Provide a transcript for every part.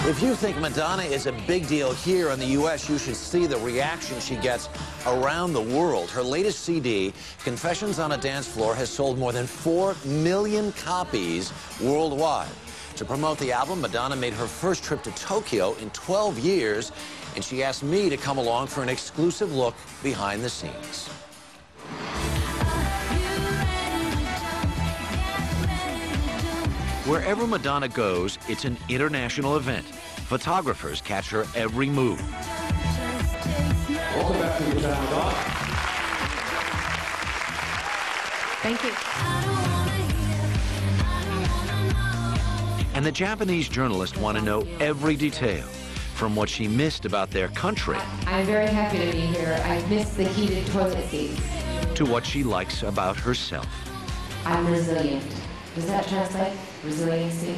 If you think Madonna is a big deal here in the U.S., you should see the reaction she gets around the world. Her latest CD, Confessions on a Dance Floor, has sold more than 4 million copies worldwide. To promote the album, Madonna made her first trip to Tokyo in 12 years, and she asked me to come along for an exclusive look behind the scenes. Wherever Madonna goes, it's an international event. Photographers catch her every move. Welcome back to the Madonna. Thank you. And the Japanese journalists want to know every detail, from what she missed about their country I'm very happy to be here. I missed the heated toilet seats. to what she likes about herself. I'm resilient. Does that translate? Resiliency?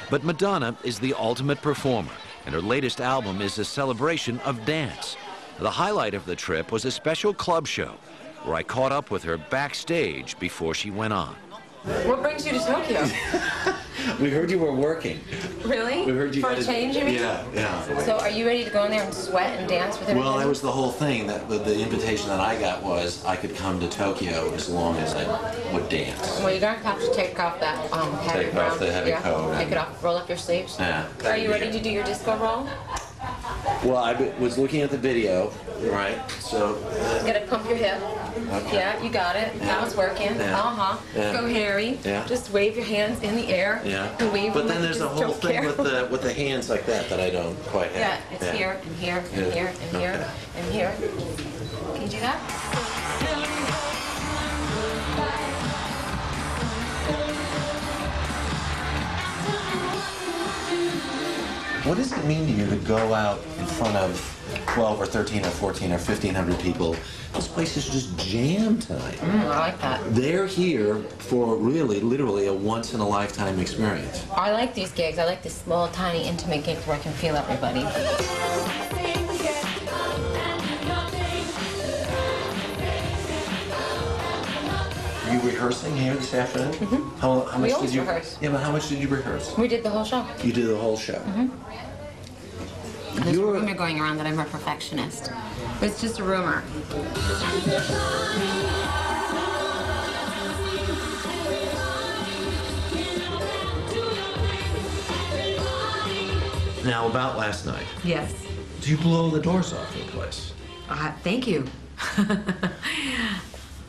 But Madonna is the ultimate performer, and her latest album is a celebration of dance. The highlight of the trip was a special club show, where I caught up with her backstage before she went on. What brings you to Tokyo? We heard you were working. Really? We heard you For a change, you mean? Yeah. So are you ready to go in there and sweat and dance with everybody? Well, that was the whole thing. That the invitation that I got was I could come to Tokyo as long as I would dance. Well, you're going to have to take off that heavy Take off the heavy coat. Take it off. Roll up your sleeves. Yeah. Are you ready to do your disco roll? Well, I was looking at the video, right? So. You got to pump your hip. Okay. Yeah, you got it. Yeah. Now it's working. Yeah. Uh-huh. Yeah. Go, Harry. Yeah. Just wave your hands in the air. Yeah. And wave But them then like there's you a just whole don't thing care. with the hands like that I don't quite have. Yeah, it's here and here and Yeah. here and here and here. Can you do that? What does it mean to you to go out in front of 12 or 13 or 14 or 1,500 people? This place is just jammed tonight. I like that. They're here for really, literally a once-in-a-lifetime experience. I like these gigs. I like the small, tiny, intimate gigs where I can feel everybody. Are you rehearsing here this afternoon? Mm-hmm. How much We did always you rehearse. Yeah, but how much did you rehearse? We did the whole show. You did the whole show. Mm-hmm. There's a rumor going around that I'm a perfectionist. But it's just a rumor. Now, about last night, Yes. do you blow the doors off the place? Thank you.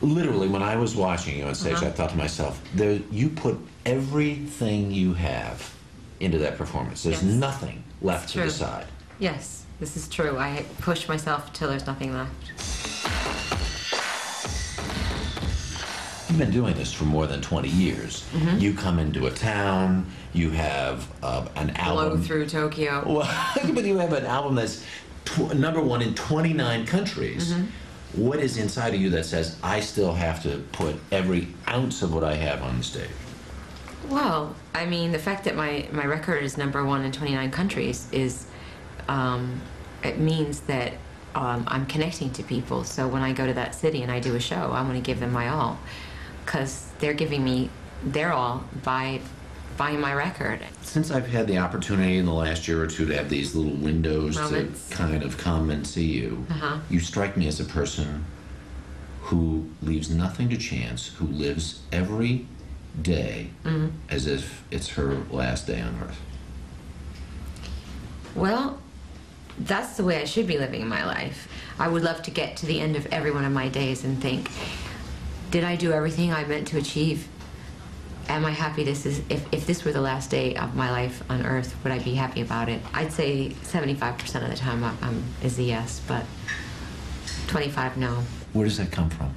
Literally, when I was watching you on stage, I thought to myself, you put everything you have into that performance. There's Yes. nothing left It's to the true. side. Yes, this is true. I push myself till there's nothing left. You've been doing this for more than 20 years. You come into a town, you have an Blow album. through Tokyo. Well, but you have an album that's #1 in 29 countries. What is inside of you that says, I still have to put every ounce of what I have on the stage? Well, I mean, the fact that my record is #1 in 29 countries is, it means that I'm connecting to people. So when I go to that city and I do a show, I want to give them my all, because they're giving me their all by buying my record. Since I've had the opportunity in the last year or two to have these little windows Moments. to kind of come and see you, you strike me as a person who leaves nothing to chance, who lives every day as if it's her last day on earth. Well, that's the way I should be living my life. I would love to get to the end of every one of my days and think, did I do everything I meant to achieve? Am I happy if this were the last day of my life on earth, would I be happy about it? I'd say 75% of the time is a yes, but 25 no. Where does that come from?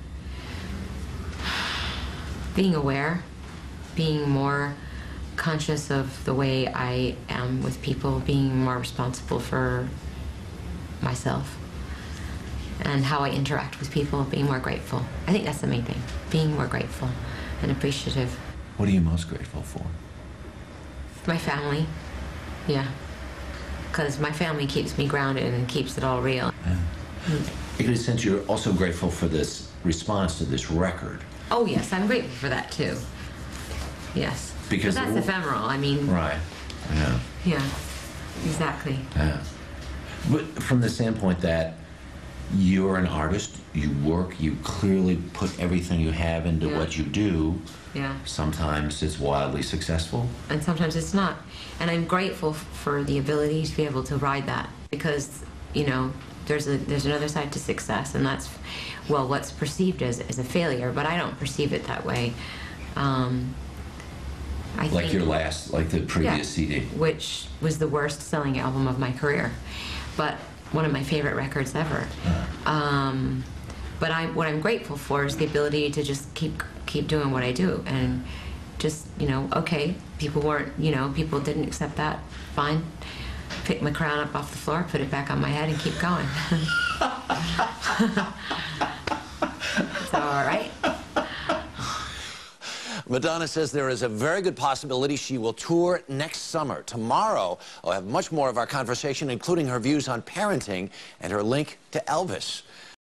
Being aware, being more conscious of the way I am with people, being more responsible for myself and how I interact with people, being more grateful. I think that's the main thing, being more grateful and appreciative. What are you most grateful for? My family, yeah. Because my family keeps me grounded and keeps it all real. I get a sense you're also grateful for this response to this record. Oh yes, I'm grateful for that too. Yes. Because but that's ephemeral, I mean. Right, yeah. Yeah. Exactly. Yeah. But from the standpoint that you're an artist, you work, you clearly put everything you have into what you do. Yeah. Sometimes it's wildly successful. And sometimes it's not. And I'm grateful for the ability to be able to ride that, because, you know, there's another side to success, and that's, well, what's perceived as a failure, but I don't perceive it that way. I Like think, your last, like the previous CD. which was the worst selling album of my career, but one of my favorite records ever. But what I'm grateful for is the ability to just keep doing what I do, and just, you know, okay, people didn't accept that, fine. Pick my crown up off the floor, put it back on my head, and keep going. It's all right. Madonna says there is a very good possibility she will tour next summer. Tomorrow, I'll have much more of our conversation, including her views on parenting and her link to Elvis.